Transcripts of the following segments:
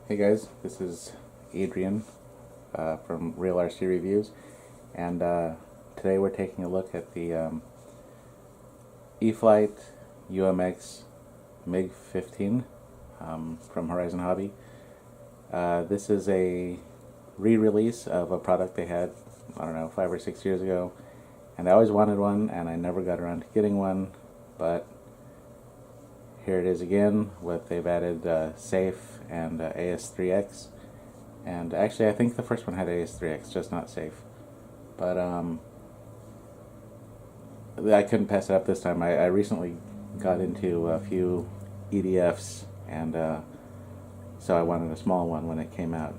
Hey guys, this is Adrian from Real RC Reviews, and today we're taking a look at the E-Flite UMX MiG-15 from Horizon Hobby. This is a re-release of a product they had, I don't know, 5 or 6 years ago, and I always wanted one and I never got around to getting one, but here it is again. They've added Safe and AS3X, and actually I think the first one had AS3X, just not Safe. But I couldn't pass it up this time. I recently got into a few EDFs, and so I wanted a small one when it came out.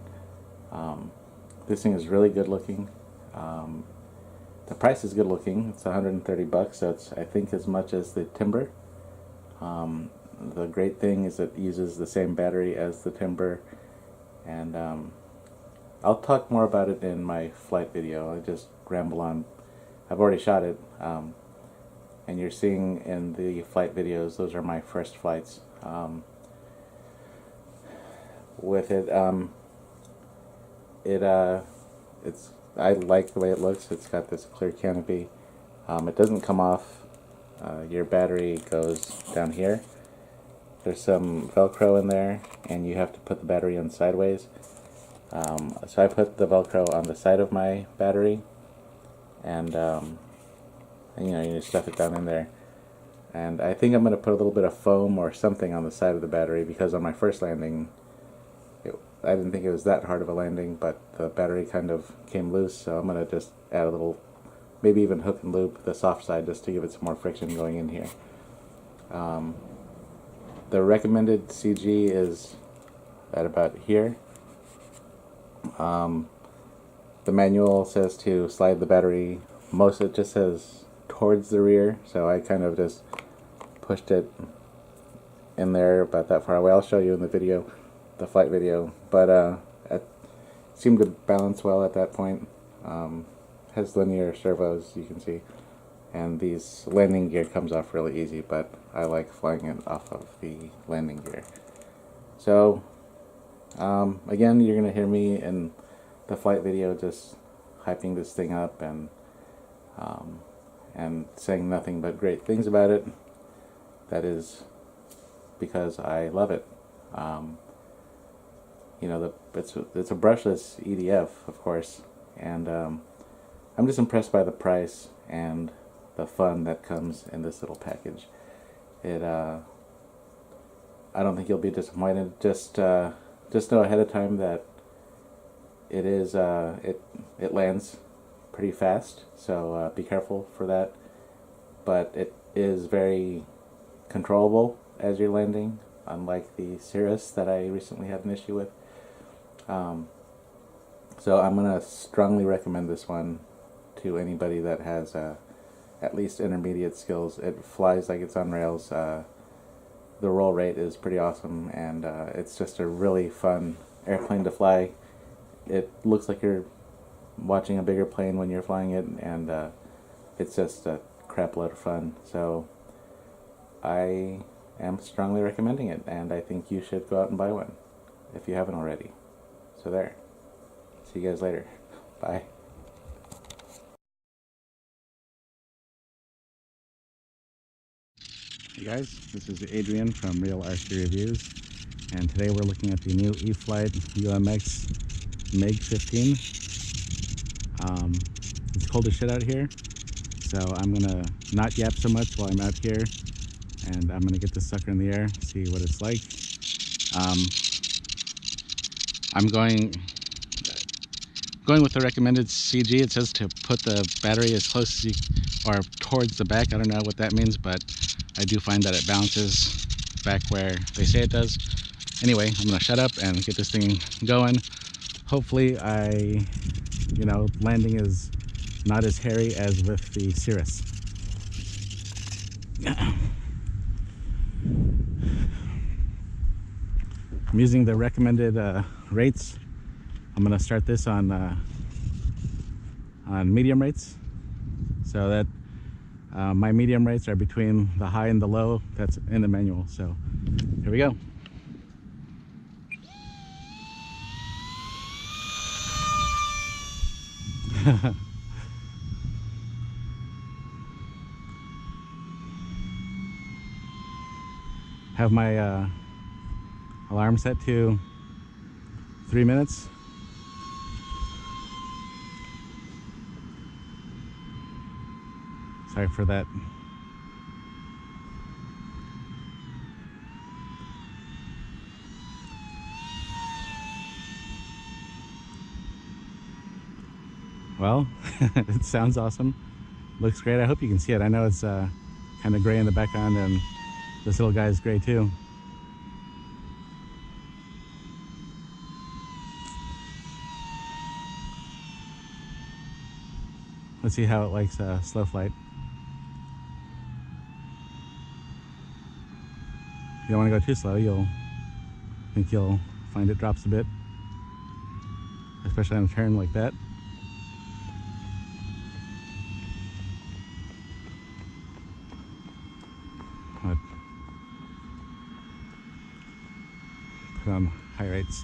This thing is really good looking. The price is good looking. It's $130, so it's I think as much as the Timber. The great thing is it uses the same battery as the Timber, and I'll talk more about it in my flight video. I just ramble on. I've already shot it, and you're seeing in the flight videos, those are my first flights with it. I like the way it looks. It's got this clear canopy. It doesn't come off. Your battery goes down here. There's some Velcro in there, and you have to put the battery on sideways. So I put the Velcro on the side of my battery, and you know, you just stuff it down in there. And I think I'm going to put a little bit of foam or something on the side of the battery, because on my first landing, I didn't think it was that hard of a landing, but the battery kind of came loose, so I'm going to just add a little, maybe even hook and loop the soft side just to give it some more friction going in here. The recommended CG is at about here. The manual says to slide the battery, most of it just says towards the rear, so I kind of just pushed it in there about that far away. I'll show you in the video, the flight video, but it seemed to balance well at that point. Has linear servos, you can see, and these landing gear comes off really easy, but I like flying it off of the landing gear. So again, you're gonna hear me in the flight video just hyping this thing up and saying nothing but great things about it. That is because I love it. You know, it's a brushless EDF, of course, and I'm just impressed by the price and the fun that comes in this little package. I don't think you'll be disappointed. Just know ahead of time that it is it lands pretty fast, so be careful for that. But it is very controllable as you're landing, unlike the Cirrus that I recently had an issue with. So I'm gonna strongly recommend this one to anybody that has at least intermediate skills. It flies like it's on rails. The roll rate is pretty awesome, and it's just a really fun airplane to fly. It looks like you're watching a bigger plane when you're flying it, and it's just a crap load of fun. So I am strongly recommending it, and I think you should go out and buy one if you haven't already. So there. See you guys later. Bye. Hey guys, this is Adrian from Real RC Reviews, and today we're looking at the new E-Flite UMX MiG-15. It's cold as shit out here, so I'm gonna not yap so much while I'm out here, and I'm gonna get this sucker in the air, see what it's like. I'm going with the recommended CG. It says to put the battery as close as you, or towards the back. I don't know what that means, but I do find that it bounces back where they say it does. Anyway, I'm gonna shut up and get this thing going. Hopefully landing is not as hairy as with the Cirrus. I'm using the recommended rates. I'm gonna start this on medium rates, so that my medium rates are between the high and the low. That's in the manual. So here we go. Have my alarm set to 3 minutes. Sorry for that. Well, it sounds awesome. Looks great. I hope you can see it. I know it's kind of gray in the background, and this little guy is gray too. Let's see how it likes slow flight. If you don't want to go too slow, you'll find it drops a bit, especially on a turn like that. Put on high rates.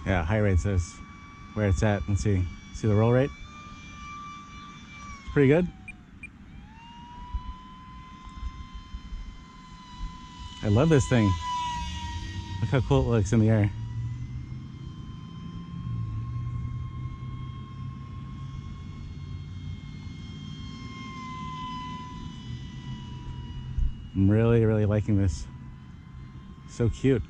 Yeah, high rates is where it's at. Let's see. See the roll rate? It's pretty good. I love this thing. Look how cool it looks in the air. I'm really, really liking this. So cute.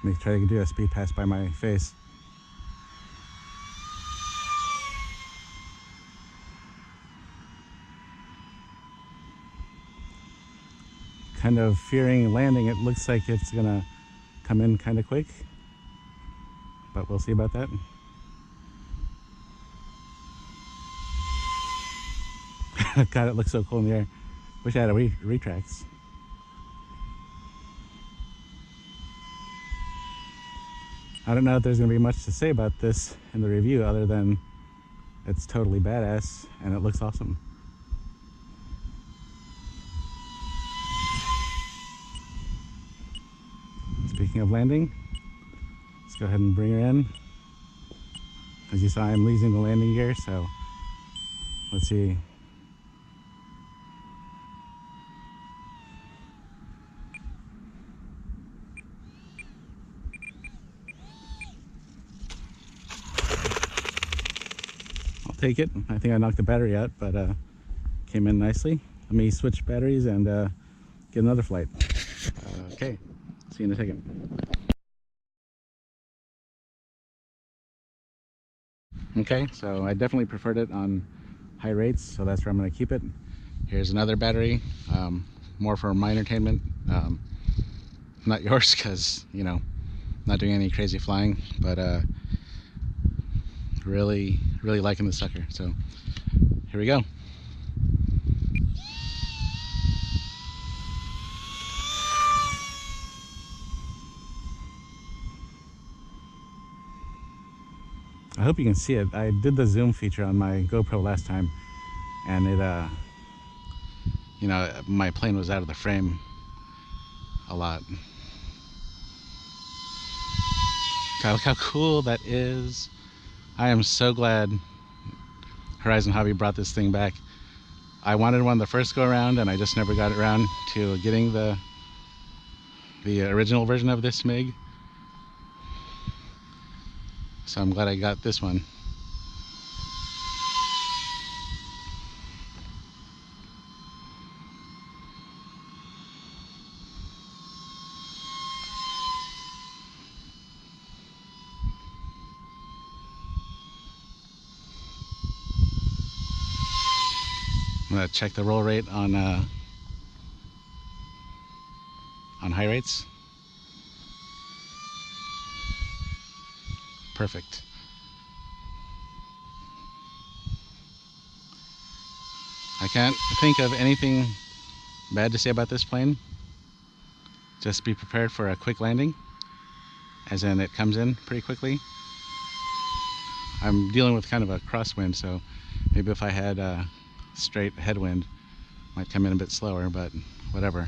Let me try to do a speed pass by my face. Kind of fearing landing. It looks like it's gonna come in kind of quick, but we'll see about that. God, it looks so cool in the air. Wish I had a retracts. I don't know if there's going to be much to say about this in the review other than it's totally badass and it looks awesome. Speaking of landing, let's go ahead and bring her in. As you saw, I'm losing the landing gear, so let's see. Take it. I think I knocked the battery out, but came in nicely. Let me switch batteries and get another flight. Okay, see you in a second. Okay, so I definitely preferred it on high rates, so that's where I'm going to keep it. Here's another battery, more for my entertainment, not yours, because you know, not doing any crazy flying, but really liking the sucker. So here we go. I hope you can see it. I did the zoom feature on my GoPro last time, and it you know, my plane was out of the frame a lot. God, look how cool that is. I am so glad Horizon Hobby brought this thing back. I wanted one the first go around, and I just never got around to getting the original version of this MiG. So I'm glad I got this one. I'm gonna check the roll rate on high rates. Perfect. I can't think of anything bad to say about this plane. Just be prepared for a quick landing, as in it comes in pretty quickly. I'm dealing with kind of a crosswind, so maybe if I had a straight headwind, it might come in a bit slower, but whatever.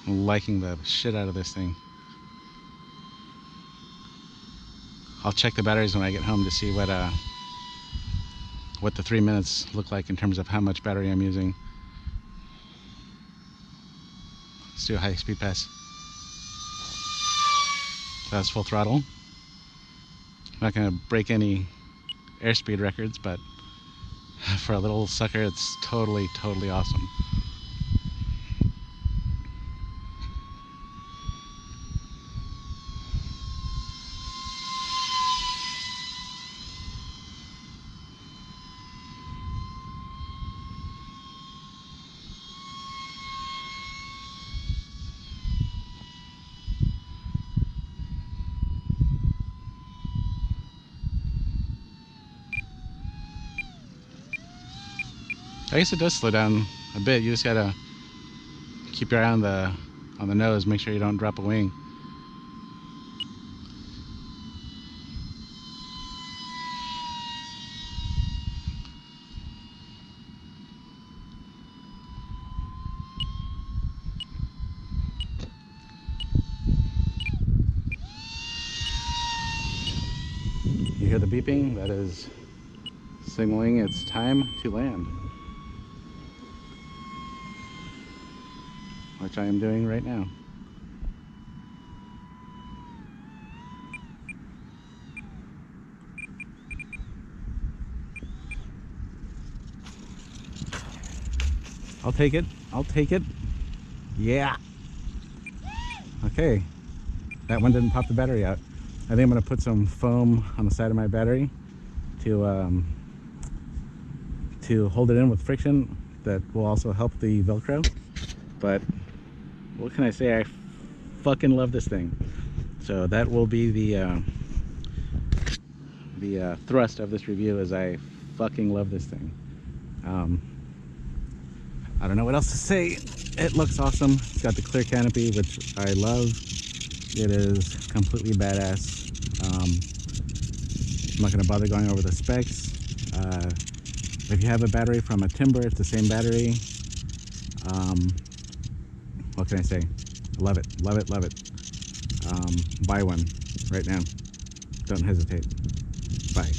I'm liking the shit out of this thing. I'll check the batteries when I get home to see what the 3 minutes look like in terms of how much battery I'm using. Let's do a high speed pass. So that's full throttle. I'm not going to break any airspeed records, but for a little sucker, it's totally awesome. I guess it does slow down a bit. You just gotta keep your eye on the nose, make sure you don't drop a wing. You hear the beeping? That is signaling it's time to land, which I am doing right now. I'll take it. I'll take it. Yeah. Okay. That one didn't pop the battery out. I think I'm going to put some foam on the side of my battery to hold it in with friction. That will also help the Velcro. But what can I say? I fucking love this thing. So that will be the thrust of this review, is I fucking love this thing. I don't know what else to say. It looks awesome. It's got the clear canopy, which I love. It is completely badass. I'm not going to bother going over the specs. If you have a battery from a Timber, it's the same battery. What can I say? Love it, love it, love it. Buy one right now. Don't hesitate. Bye.